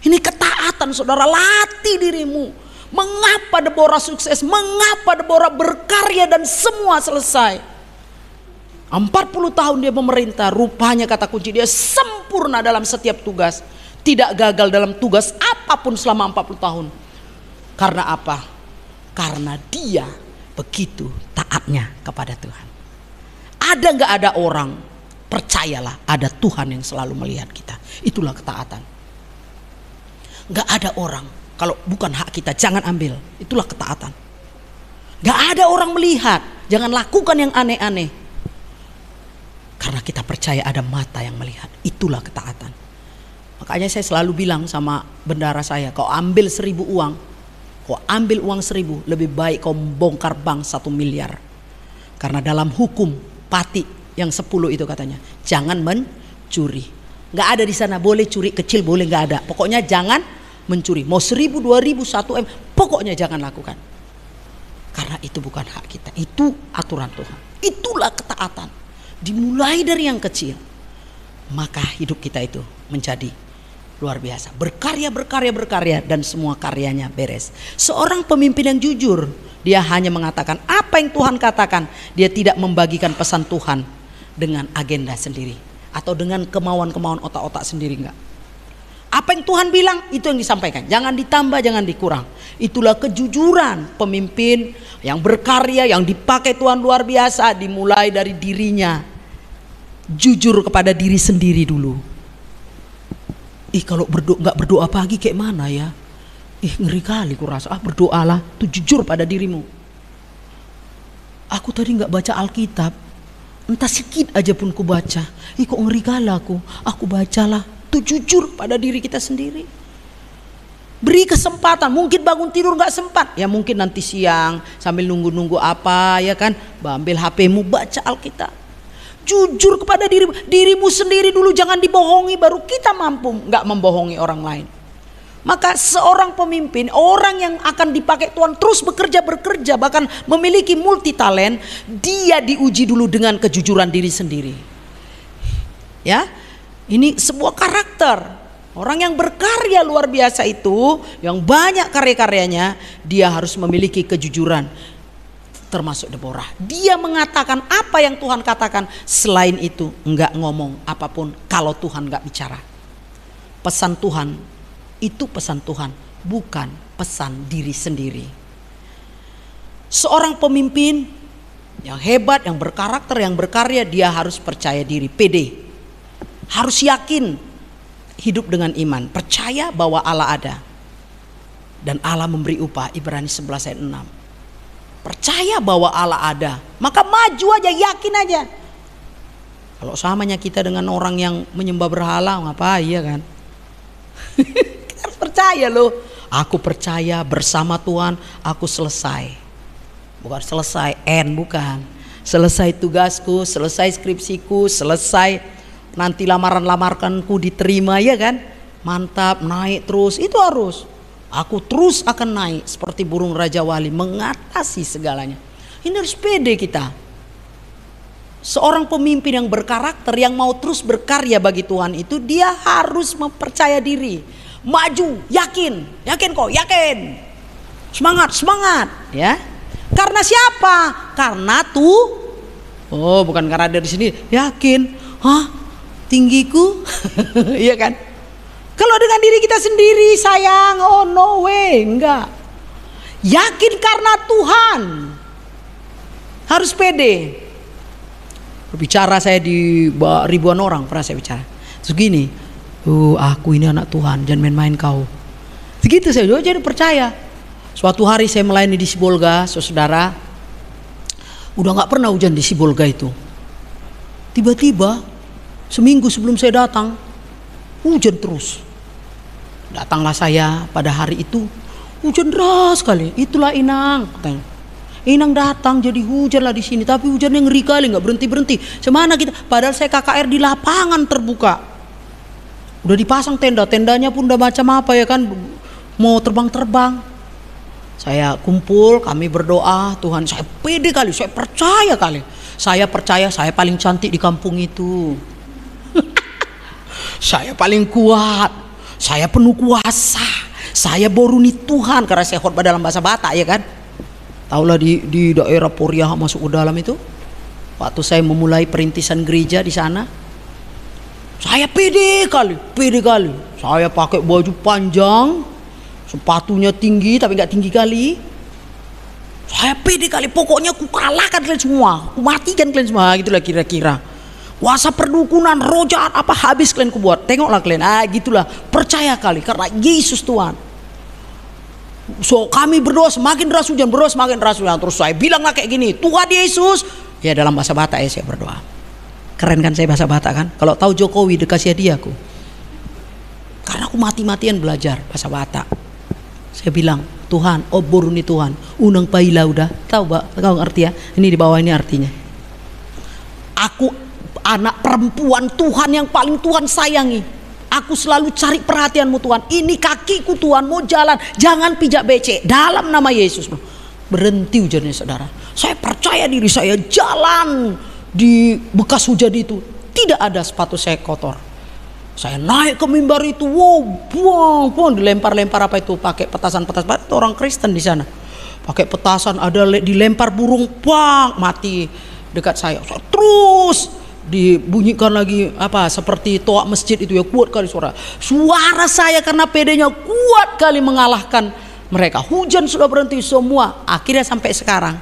A: Ini ketaatan saudara, latih dirimu. Mengapa Deborah sukses? Mengapa Deborah berkarya dan semua selesai? 40 tahun dia memerintah, rupanya kata kunci dia sempurna dalam setiap tugas. Tidak gagal dalam tugas apapun selama 40 tahun. Karena apa? Karena dia begitu taatnya kepada Tuhan. Ada nggak ada orang, percayalah ada Tuhan yang selalu melihat kita. Itulah ketaatan. Gak ada orang, kalau bukan hak kita jangan ambil, itulah ketaatan. Gak ada orang melihat, jangan lakukan yang aneh-aneh. Karena kita percaya ada mata yang melihat, itulah ketaatan. Makanya saya selalu bilang sama bendara saya, kau ambil 1000 uang, kau ambil uang 1000, lebih baik kau bongkar bank 1 miliar. Karena dalam hukum pati yang 10 itu katanya, jangan mencuri. Gak ada di sana boleh curi kecil, boleh, gak ada. Pokoknya jangan mencuri. Mau 1000, 2000, 1 M, pokoknya jangan lakukan. Karena itu bukan hak kita, itu aturan Tuhan. Itulah ketaatan. Dimulai dari yang kecil, maka hidup kita itu menjadi luar biasa. Berkarya dan semua karyanya beres. Seorang pemimpin yang jujur, dia hanya mengatakan apa yang Tuhan katakan. Dia tidak membagikan pesan Tuhan dengan agenda sendiri atau dengan kemauan-kemauan otak-otak sendiri, enggak. Apa yang Tuhan bilang itu yang disampaikan, jangan ditambah, jangan dikurang. Itulah kejujuran pemimpin yang berkarya, yang dipakai Tuhan luar biasa. Dimulai dari dirinya, jujur kepada diri sendiri dulu. Kalau nggak berdoa pagi kayak mana ya? Ngeri kali kurasa. Berdoalah, tuh jujur pada dirimu. Aku tadi nggak baca Alkitab, entah sedikit aja pun ku baca. Kok ngeri kali aku bacalah. Itu jujur pada diri kita sendiri. Beri kesempatan. Mungkin bangun tidur nggak sempat, ya mungkin nanti siang sambil nunggu-nunggu apa, ya kan, ambil HP-mu, baca Alkitab. Jujur kepada dirimu sendiri dulu, jangan dibohongi, baru kita mampu nggak membohongi orang lain. Maka seorang pemimpin, orang yang akan dipakai Tuhan terus bekerja, bahkan memiliki multi talent, dia diuji dulu dengan kejujuran diri sendiri. Ya, ini sebuah karakter. Orang yang berkarya luar biasa itu, yang banyak karya-karyanya, dia harus memiliki kejujuran. Termasuk Deborah, dia mengatakan apa yang Tuhan katakan. Selain itu enggak ngomong apapun kalau Tuhan enggak bicara. Pesan Tuhan itu pesan Tuhan, bukan pesan diri sendiri. Seorang pemimpin yang hebat, yang berkarakter, yang berkarya, dia harus percaya diri, pede. Harus yakin hidup dengan iman, percaya bahwa Allah ada dan Allah memberi upah. Ibrani 11 ayat 6. Percaya bahwa Allah ada, maka maju aja, yakin aja. Kalau samanya kita dengan orang yang menyembah berhala, ngapain ya kan? Kita harus percaya loh. Aku percaya bersama Tuhan aku selesai. Bukan selesai bukan. Selesai tugasku, selesai skripsiku, selesai nanti lamaran-lamarkanku diterima, ya kan? Mantap, naik terus, itu harus. Aku terus akan naik seperti burung Raja Wali, mengatasi segalanya. Ini harus pede kita. Seorang pemimpin yang berkarakter, yang mau terus berkarya bagi Tuhan itu, dia harus mempercaya diri. Maju, yakin kok, yakin. Semangat, ya. Karena siapa? Karena bukan karena dari sini, yakin. Tinggiku, iya kan? Kalau dengan diri kita sendiri, sayang, oh no way, enggak. Yakin karena Tuhan. Harus pede. Berbicara saya di ribuan orang, pernah saya bicara. Terus gini, aku ini anak Tuhan, jangan main-main kau. Begitu saya jadi percaya. Suatu hari saya melayani di Sibolga, saudara. Udah nggak pernah hujan di Sibolga itu. Tiba-tiba seminggu sebelum saya datang, hujan terus. Datanglah saya pada hari itu, hujan deras sekali. Itulah Inang, katanya. Inang datang jadi hujan lah di sini, tapi hujannya ngeri kali, nggak berhenti. Semana kita? Padahal saya KKR di lapangan terbuka. Udah dipasang tendanya pun udah macam apa ya kan, mau terbang. Saya kumpul, kami berdoa, Tuhan, saya pede kali, saya percaya kali. Saya percaya saya paling cantik di kampung itu. Saya paling kuat, saya penuh kuasa, saya boruni Tuhan karena saya khotbah dalam bahasa Batak, ya kan. Taulah di daerah Poriah masuk ke dalam itu. Waktu saya memulai perintisan gereja di sana, saya pede kali. Saya pakai baju panjang, sepatunya tinggi tapi nggak tinggi kali. Saya pede kali, pokoknya ku kalahkan kalian semua, ku matikan kalian semua, gitulah kira-kira. Kuasa perdukunan, roh jahat apa habis kalian kubuat. Tengoklah kalian, gitulah. Percaya kali karena Yesus Tuhan. So kami berdoa semakin deras hujan, Terus saya bilanglah kayak gini, Tuhan Yesus. Ya dalam bahasa Batak ya saya berdoa. Keren kan saya bahasa Batak kan? Kalau tahu Jokowi dikasih hadiah aku. Karena aku mati-matian belajar bahasa Batak. Saya bilang, Tuhan, boruni Tuhan, unang paila udah. Tahu ngerti ya? Ini di bawah ini artinya. Aku anak perempuan Tuhan yang paling Tuhan sayangi. Aku selalu cari perhatianmu Tuhan. Ini kakiku Tuhan, mau jalan, jangan pijak becek. Dalam nama Yesus. Berhenti hujannya saudara. Saya percaya diri, saya jalan di bekas hujan itu. Tidak ada sepatu saya kotor. Saya naik ke mimbar itu, buang, dilempar-lempar apa itu, pakai petasan-petasan. Orang Kristen di sana. Pakai petasan, ada dilempar burung, mati dekat saya. Saya terus dibunyikan lagi seperti toa masjid itu ya, kuat kali suara saya karena pedenya kuat kali mengalahkan mereka. Hujan sudah berhenti semua. Akhirnya sampai sekarang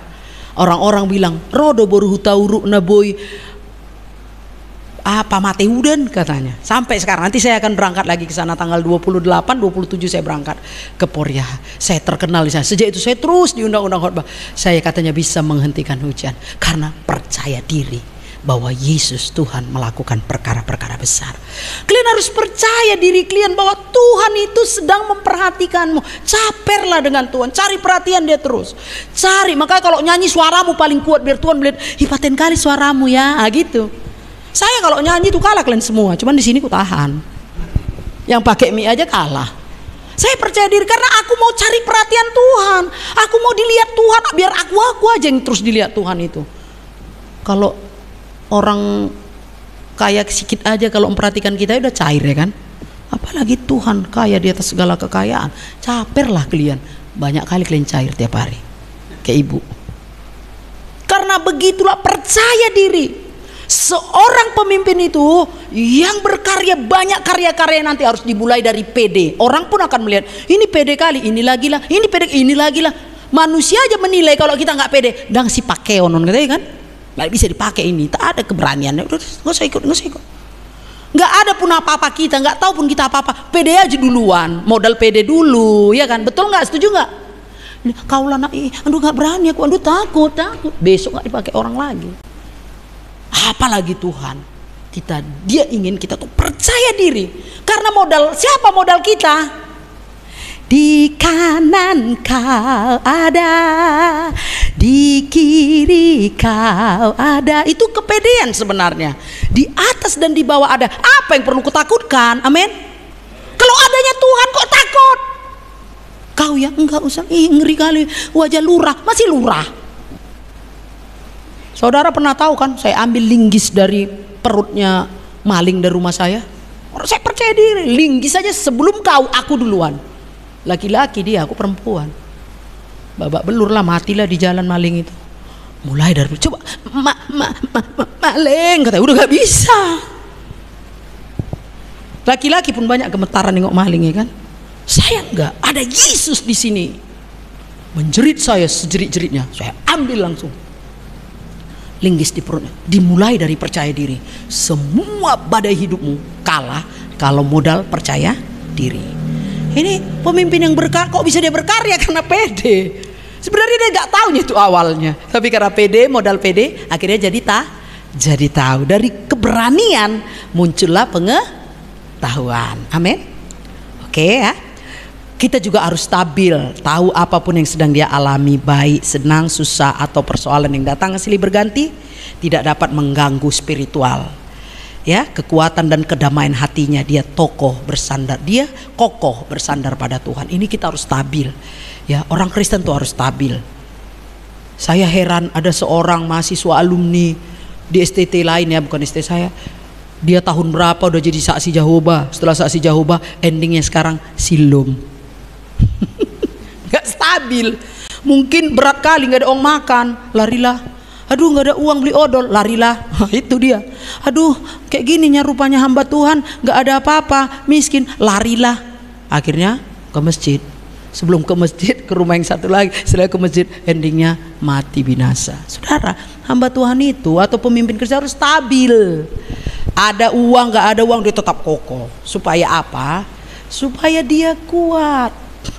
A: orang-orang bilang rodo boru hutauru naboy mate udan katanya. Sampai sekarang nanti saya akan berangkat lagi ke sana tanggal 28, 27 saya berangkat ke Poriah. Saya terkenal di sana. Sejak itu saya terus diundang-undang khotbah. Saya katanya bisa menghentikan hujan karena percaya diri. bahwa Yesus Tuhan melakukan perkara-perkara besar. Kalian harus percaya diri kalian bahwa Tuhan itu sedang memperhatikanmu. Caperlah dengan Tuhan, cari perhatian dia terus. Cari, makanya kalau nyanyi suaramu paling kuat biar Tuhan melihat, paten kali suaramu ya, gitu. Saya kalau nyanyi itu kalah kalian semua, cuman di sini ku tahan. Yang pakai mic aja kalah. Saya percaya diri karena aku mau cari perhatian Tuhan. Aku mau dilihat Tuhan, biar aku aja yang terus dilihat Tuhan itu. Kalau orang kaya sedikit aja kalau memperhatikan kita udah cair ya kan. Apalagi Tuhan kaya di atas segala kekayaan. Caperlah kalian. Banyak kali kalian cair tiap hari. Kayak ibu. Karena begitulah percaya diri. Seorang pemimpin itu yang berkarya banyak karya-karya nanti harus dimulai dari PD. Orang pun akan melihat ini PD kali, ini lagi lah, ini PD, ini lagi lah. Manusia aja menilai kalau kita nggak PD. Dan si pakai onon gitu kan, nggak bisa dipakai ini. Tak ada keberanian. Udah nggak usah ikut, nggak usah ikut. Nggak ada pun apa-apa kita, nggak tahu pun kita apa-apa. PD aja duluan, modal PD dulu, ya kan? Betul nggak? Setuju nggak? Kau lah nak, aduh nggak berani aku, aduh takut. Besok nggak dipakai orang lagi. Apalagi Tuhan, dia ingin kita tuh percaya diri. Karena modal siapa modal kita? Di kanan kau ada, di kiri kau ada. Itu kepedean sebenarnya. Di atas dan di bawah ada. Apa yang perlu kutakutkan? Amin. Kalau adanya Tuhan kok takut? Kau ya enggak usah, ngeri kali. Wajah lurah, masih lurah. Saudara pernah tahu kan, saya ambil linggis dari perutnya maling dari rumah saya. Saya percaya diri, linggis saja sebelum aku duluan. Laki-laki dia, aku perempuan. Babak belur lah, matilah di jalan maling itu. Mulai dari coba maling, kata udah gak bisa. Laki-laki pun banyak gemetaran nengok maling ya kan. Saya enggak, ada Yesus di sini. Menjerit saya sejerit-jeritnya, saya ambil langsung. Linggis di perutnya. Dimulai dari percaya diri. Semua badai hidupmu kalah kalau modal percaya diri. Ini pemimpin yang berkarya. Kok bisa dia berkarya? Karena pede. Sebenarnya dia nggak tahunya itu awalnya. Tapi karena pede, modal pede, akhirnya jadi tahu. Dari keberanian muncullah pengetahuan. Amin. Oke ya. Kita juga harus stabil, tahu apapun yang sedang dia alami, baik, senang, susah, atau persoalan yang datang silih berganti, tidak dapat mengganggu spiritual. Ya, kekuatan dan kedamaian hatinya, dia kokoh bersandar pada Tuhan. Ini kita harus stabil. Ya, orang Kristen tuh harus stabil. Saya heran ada seorang mahasiswa alumni di STT lain ya, bukan STT saya. Dia tahun berapa udah jadi saksi Jehovah. Setelah saksi Jehovah, endingnya sekarang silom. Gak stabil. Mungkin berat kali gak ada uang makan, larilah. Aduh gak ada uang beli odol, larilah. Itu dia. Aduh kayak gininya rupanya hamba Tuhan, gak ada apa-apa, miskin, larilah. Akhirnya ke masjid. Sebelum ke masjid ke rumah yang satu lagi. Setelah ke masjid endingnya mati binasa. Saudara, hamba Tuhan itu atau pemimpin Kristen harus stabil. Ada uang gak ada uang dia tetap kokoh. Supaya apa? Supaya dia kuat.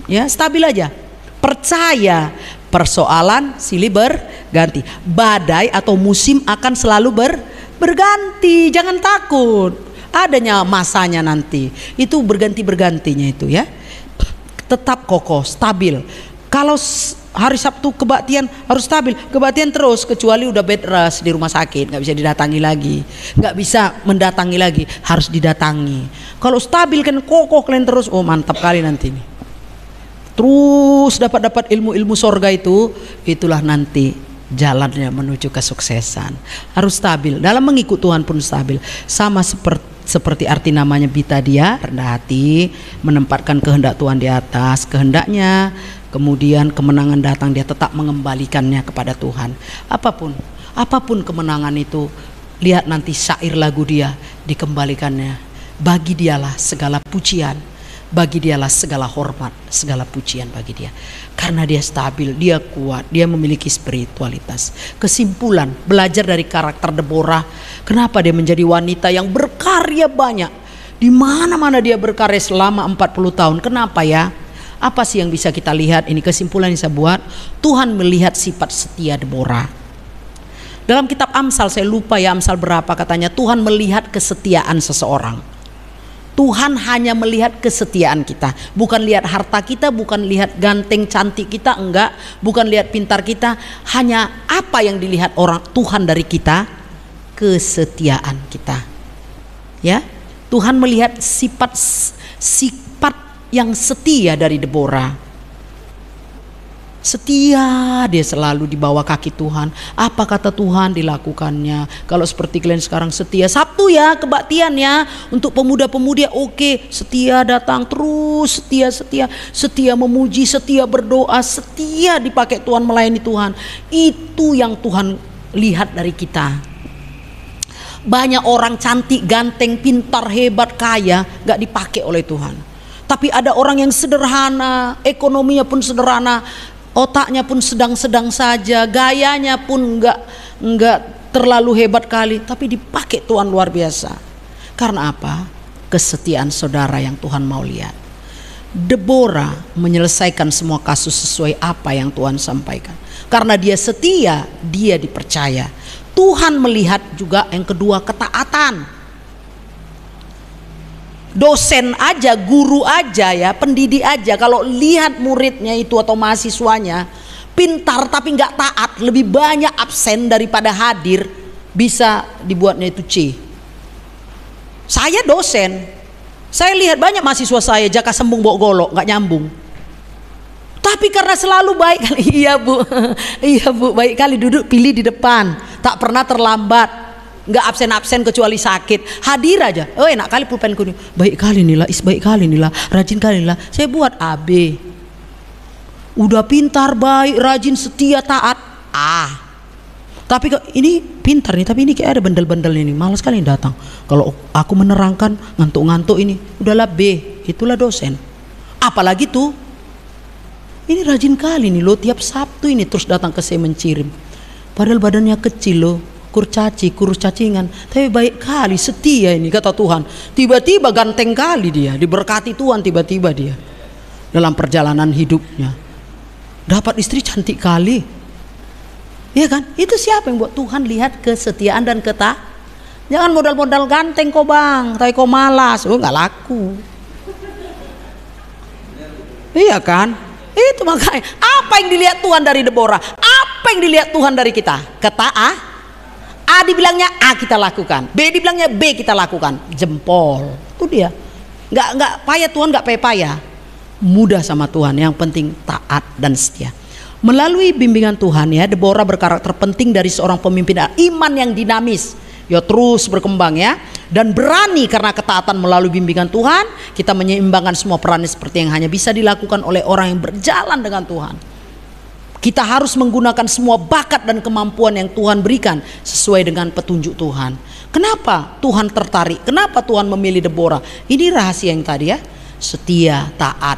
A: Ya, stabil aja. Percaya persoalan silih berganti. Badai atau musim akan selalu berganti. Jangan takut. Adanya masanya nanti. Itu berganti-bergantinya itu ya. Tetap kokoh, stabil. Kalau hari Sabtu kebaktian harus stabil. Kebaktian terus kecuali udah bed rest di rumah sakit, nggak bisa didatangi lagi, nggak bisa mendatangi lagi, harus didatangi. Kalau stabil kan kokoh kalian terus, oh mantap kali nanti nih. Terus dapat ilmu-ilmu sorga itu, itulah nanti jalannya menuju kesuksesan. Harus stabil. Dalam mengikut Tuhan pun stabil. Sama seperti arti namanya Bita, dia rendah hati, menempatkan kehendak Tuhan di atas kehendaknya. Kemudian kemenangan datang, dia tetap mengembalikannya kepada Tuhan. Apapun kemenangan itu, lihat nanti syair lagu dia dikembalikannya. Bagi dialah segala pujian, bagi dialah segala hormat, segala pujian bagi dia. Karena dia stabil, dia kuat, dia memiliki spiritualitas. Kesimpulan, belajar dari karakter Deborah. Kenapa dia menjadi wanita yang berkarya banyak? Di mana-mana dia berkarya selama 40 tahun. Kenapa ya? Apa sih yang bisa kita lihat? Ini kesimpulan yang saya buat. Tuhan melihat sifat setia Deborah. Dalam kitab Amsal, saya lupa ya Amsal berapa, katanya Tuhan melihat kesetiaan seseorang. Tuhan hanya melihat kesetiaan kita, bukan lihat harta kita, bukan lihat ganteng cantik kita, enggak, bukan lihat pintar kita. Hanya apa yang dilihat orang Tuhan dari kita? Kesetiaan kita. Ya, Tuhan melihat sifat yang setia dari Deborah. Setia dia selalu di bawah kaki Tuhan. Apa kata Tuhan dilakukannya. Kalau seperti kalian sekarang setia Sabtu ya, kebaktian ya, untuk pemuda-pemudi oke, setia datang terus, setia memuji, setia berdoa, setia dipakai Tuhan melayani Tuhan. Itu yang Tuhan lihat dari kita. Banyak orang cantik, ganteng, pintar, hebat, kaya gak dipakai oleh Tuhan. Tapi ada orang yang sederhana, ekonominya pun sederhana, otaknya pun sedang-sedang saja, gayanya pun enggak terlalu hebat kali, tapi dipakai Tuhan luar biasa. Karena apa? Kesetiaan saudara yang Tuhan mau lihat. Deborah menyelesaikan semua kasus sesuai apa yang Tuhan sampaikan. Karena dia setia, dia dipercaya. Tuhan melihat juga yang kedua, ketaatan. Dosen aja, guru aja ya, pendidik aja, kalau lihat muridnya itu atau mahasiswanya pintar tapi nggak taat, lebih banyak absen daripada hadir, bisa dibuatnya itu C. Saya dosen, saya lihat banyak mahasiswa saya jaka sembung bawa golok, nggak nyambung. Tapi karena selalu baik kali, iya bu, iya bu, baik kali, duduk pilih di depan, tak pernah terlambat. Nggak absen-absen kecuali sakit, hadir aja. Oh enak kali pulpenku nih, baik kali nih lah, baik kali nih lah, rajin kali lah. Saya buat AB. Udah pintar, baik, rajin, setia, taat. Tapi ini pintar nih, tapi ini kayak ada bendel-bendel ini, malas kali datang. Kalau aku menerangkan ngantuk-ngantuk ini, udahlah B, itulah dosen. Apalagi tuh, ini rajin kali nih lo, tiap Sabtu ini terus datang ke saya mencirim. Padahal badannya kecil loh, kurus cacingan, tapi baik kali, setia ini kata Tuhan. Tiba-tiba ganteng kali dia, diberkati Tuhan tiba-tiba dia dalam perjalanan hidupnya. Dapat istri cantik kali, ya kan? Itu siapa yang buat Tuhan lihat kesetiaan dan jangan modal-modal ganteng kok bang, tapi kok malas, nggak laku. Iya kan? Itu makanya apa yang dilihat Tuhan dari Deborah, apa yang dilihat Tuhan dari kita? A dibilangnya A kita lakukan, B dibilangnya B kita lakukan, jempol. Itu dia. Nggak payah Tuhan, nggak payah. Mudah sama Tuhan, yang penting taat dan setia. Melalui bimbingan Tuhan ya, Deborah berkarakter penting dari seorang pemimpin iman yang dinamis. Ya terus berkembang ya, dan berani karena ketaatan melalui bimbingan Tuhan. Kita menyeimbangkan semua peran seperti yang hanya bisa dilakukan oleh orang yang berjalan dengan Tuhan. Kita harus menggunakan semua bakat dan kemampuan yang Tuhan berikan sesuai dengan petunjuk Tuhan. Kenapa Tuhan tertarik? Kenapa Tuhan memilih Deborah? Ini rahasia yang tadi ya. Setia, taat,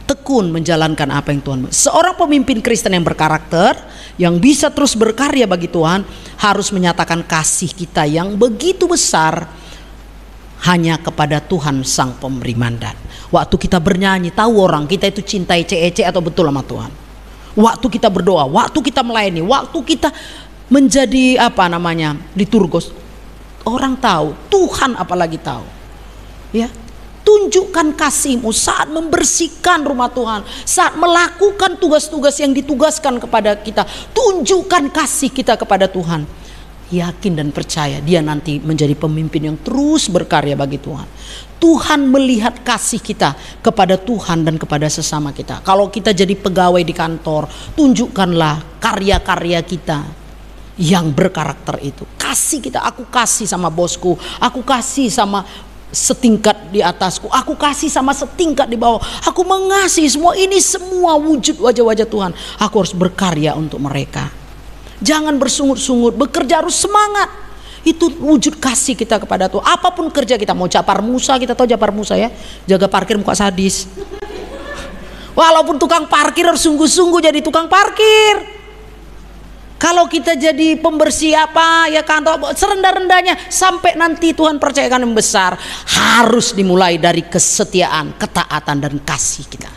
A: tekun menjalankan apa yang Tuhan. Seorang pemimpin Kristen yang berkarakter, yang bisa terus berkarya bagi Tuhan, harus menyatakan kasih kita yang begitu besar hanya kepada Tuhan Sang Pemberi Mandat. Waktu kita bernyanyi, tahu orang kita itu cintai CEC atau betul sama Tuhan. Waktu kita berdoa, waktu kita melayani, waktu kita menjadi liturgos, orang tahu, Tuhan apalagi tahu. Ya, tunjukkan kasih-Mu saat membersihkan rumah Tuhan, saat melakukan tugas-tugas yang ditugaskan kepada kita. Tunjukkan kasih kita kepada Tuhan. Yakin dan percaya dia nanti menjadi pemimpin yang terus berkarya bagi Tuhan. Tuhan melihat kasih kita kepada Tuhan dan kepada sesama kita. Kalau kita jadi pegawai di kantor, tunjukkanlah karya-karya kita yang berkarakter itu. Kasih kita, aku kasih sama bosku, aku kasih sama setingkat di atasku, aku kasih sama setingkat di bawah, aku mengasihi semua ini, semua wujud wajah-wajah Tuhan. Aku harus berkarya untuk mereka. Jangan bersungut-sungut, bekerja harus semangat. Itu wujud kasih kita kepada Tuhan. Apapun kerja kita, mau Japar Musa, kita tahu Japar Musa ya, jaga parkir muka sadis. Walaupun tukang parkir harus sungguh-sungguh jadi tukang parkir. Kalau kita jadi pembersih ya kantor, serendah-rendahnya sampai nanti Tuhan percayakan yang besar, harus dimulai dari kesetiaan, ketaatan dan kasih kita.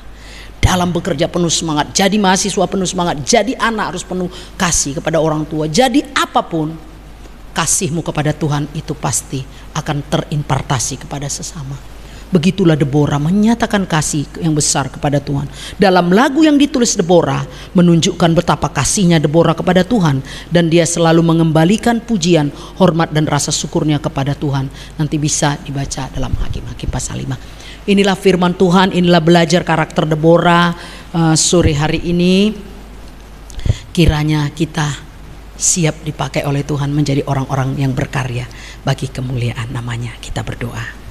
A: dalam bekerja penuh semangat, jadi mahasiswa penuh semangat, jadi anak harus penuh kasih kepada orang tua, jadi apapun, kasihmu kepada Tuhan itu pasti akan terimpartasi kepada sesama. Begitulah Deborah menyatakan kasih yang besar kepada Tuhan. Dalam lagu yang ditulis Deborah menunjukkan betapa kasihnya Deborah kepada Tuhan, dan dia selalu mengembalikan pujian, hormat dan rasa syukurnya kepada Tuhan. Nanti bisa dibaca dalam Hakim-Hakim pasal 5. Inilah firman Tuhan, inilah belajar karakter Deborah sore hari ini. Kiranya kita siap dipakai oleh Tuhan menjadi orang-orang yang berkarya bagi kemuliaan namanya. Kita berdoa.